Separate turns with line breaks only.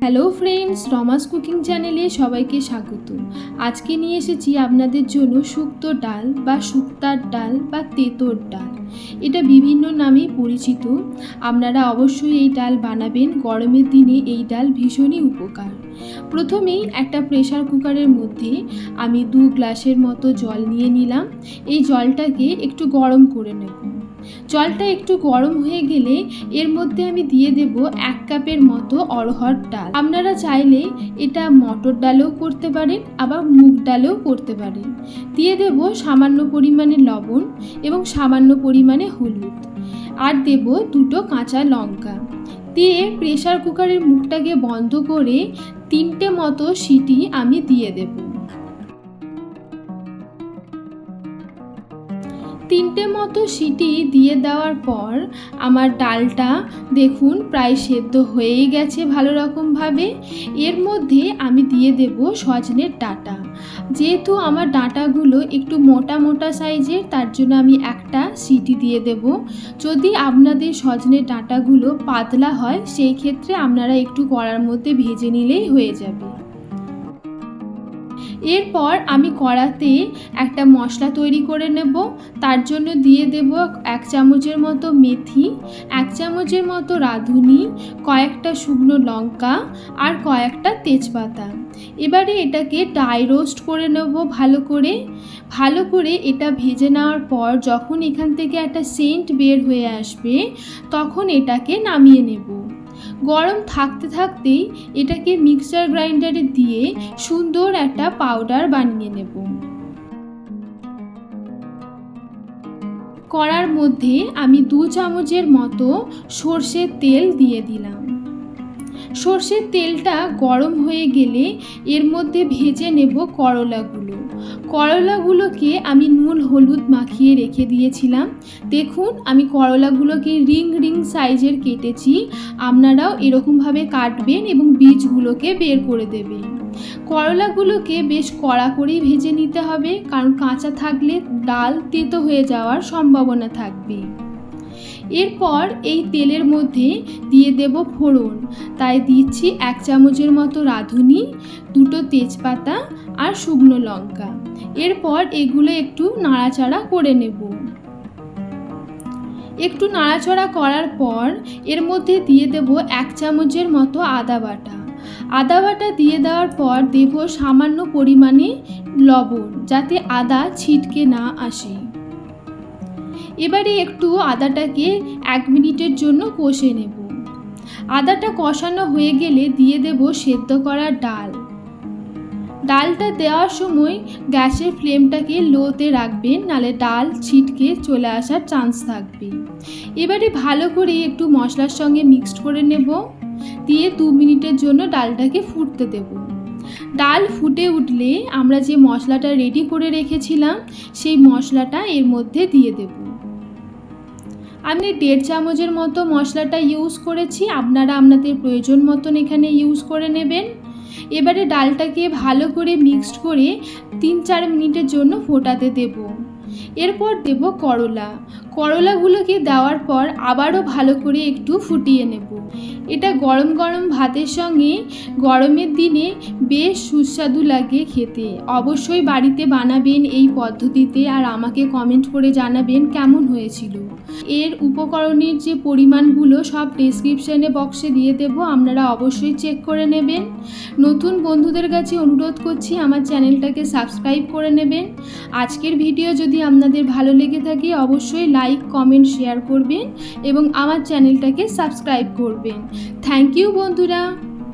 Hello friends, রমাস cooking চ্যানেলে সবাইকে স্বাগত। আজকে নিয়ে এসেছি আপনাদের জন্য শুক্তো ডাল বা শুক্তার ডাল বা তেতর ডাল। এটা বিভিন্ন নামেই পরিচিত। আপনারা অবশ্যই এই ডাল বানাবেন। গরমের দিনে এই ডাল ভীষণই উপকার। প্রথমেই একটা প্রেসার কুকারের মধ্যে আমি 2 গ্লাসের মতো জল নিয়ে নিলাম। এই জলটাকে একটু গরম করে নেব। জলটা একটু গরম হয়ে গেলে এর মধ্যে আমি দিয়ে দেব 1 কাপের মতো অরহর ডাল। আপনারা চাইলে এটা মটর ডালেও করতে পারেন, আবার মুগ ডালেও করতে পারেন। দিয়ে দেব সামান্য পরিমাণে লবণ এবং সামান্য পরিমাণে হলুদ, আর দেব 2টো কাঁচা লঙ্কা। দিয়ে প্রেসার কুকারের মুখটাকে বন্ধ করে 3টে মতো সিটি আমি দিয়ে দেব। 3টে মতো সিটি দিয়ে দেওয়ার পর আমার ডালটা দেখুন প্রায় সেদ্ধ হয়েই গেছে ভালো রকমভাবে। এর মধ্যে আমি দিয়ে দেব সজনের ডাঁটা। যেহেতু আমার ডাঁটাগুলো একটু মোটা মোটা সাইজের, তার জন্য আমি একটা সিটি দিয়ে দেব। যদি আপনাদের সজনের ডাঁটাগুলো পাতলা হয় সেই ক্ষেত্রে আপনারা একটু কড়ার মধ্যে ভেজে নিলেই হয়ে যাবে। এরপর আমি কড়াতে একটা মশলা তৈরি করে নেব। তার জন্য দিয়ে দেব 1 চামচের মতো মেথি, 1 চামচের মতো রাঁধুনি, কয়েকটা শুকনো লঙ্কা আর কয়েকটা তেজপাতা। এবারে এটাকে ড্রাই রোস্ট করে নেব ভালো করে এটা ভেজে নেওয়ার পর যখন এখান থেকে একটা সেন্ট বের হয়ে আসবে তখন এটাকে নামিয়ে নেব। গরম থাকতে থাকতেই এটাকে মিক্সার গ্রাইন্ডারে দিয়ে সুন্দর একটা পাউডার বানিয়ে নেব। কড়ার মধ্যে আমি 2 চামচের মতো সর্ষের তেল দিয়ে দিলাম। সর্ষের তেলটা গরম হয়ে গেলে এর মধ্যে ভেজে নেব করলাগুলোকে আমি নুন হলুদ মাখিয়ে রেখে দিয়েছিলাম। দেখুন আমি করলাগুলোকে রিং সাইজের কেটেছি। আপনারাও এরকমভাবে কাটবেন এবং বীজগুলোকে বের করে দেবেন। করলাগুলোকে বেশ কড়া করেই ভেজে নিতে হবে, কারণ কাঁচা থাকলে ডাল তেতো হয়ে যাওয়ার সম্ভাবনা থাকবে। এরপর এই তেলের মধ্যে দিয়ে দেব ফোড়ন। তাই দিচ্ছি 1 চামচের মতো রাঁধুনি, 2টো তেজপাতা আর শুকনো লঙ্কা। এরপর এগুলো একটু নাড়াচাড়া করে নেব। একটু নাড়াচাড়া করার পর এর মধ্যে দিয়ে দেব 1 চামচের মতো আদা বাটা দিয়ে দেওয়ার পর দেব সামান্য পরিমাণে লবণ, যাতে আদা ছিটকে না আসে। এবারে একটু আদাটাকে 1 মিনিটের জন্য কষে নেব। আদাটা কষানো হয়ে গেলে দিয়ে দেব সেদ্ধ করা ডালটা দেওয়ার সময় গ্যাসের ফ্লেমটাকে লোতে রাখবেন, নালে ডাল ছিটকে চলে আসার চান্স থাকবে। এবারে ভালো করে একটু মশলার সঙ্গে মিক্সড করে নেব, দিয়ে 2 মিনিটের জন্য ডালটাকে ফুটতে দেব। ডাল ফুটে উঠলে আমরা যে মশলাটা রেডি করে রেখেছিলাম সেই মশলাটা এর মধ্যে দিয়ে দেব। আমি 1.5 চামচের মতো মশলাটা ইউজ করেছি, আপনারা আপনাদের প্রয়োজন মতন এখানে ইউজ করে নেবেন। এবারে ডালটাকে ভালো করে মিক্সড করে 3-4 মিনিটের জন্য ফোটাতে দেব। এরপর দেব করলাগুলোকে দেওয়ার পর আবারও ভালো করে একটু ফুটিয়ে নেব। এটা গরম গরম ভাতের সঙ্গে গরমের দিনে বেশ সুস্বাদু লাগে খেতে। অবশ্যই বাড়িতে বানাবেন এই পদ্ধতিতে, আর আমাকে কমেন্ট করে জানাবেন কেমন হয়েছিল। এর উপকরণের যে পরিমাণগুলো সব ডেসক্রিপশানে বক্সে দিয়ে দেব, আপনারা অবশ্যই চেক করে নেবেন। নতুন বন্ধুদের কাছে অনুরোধ করছি আমার চ্যানেলটাকে সাবস্ক্রাইব করে নেবেন। আজকের ভিডিও যদি আপনাদের ভালো লেগে থাকে অবশ্যই লাইক, কমেন্ট, শেয়ার করবেন এবং আমার চ্যানেলটাকে সাবস্ক্রাইব করবেন। থ্যাংক ইউ বন্ধুরা।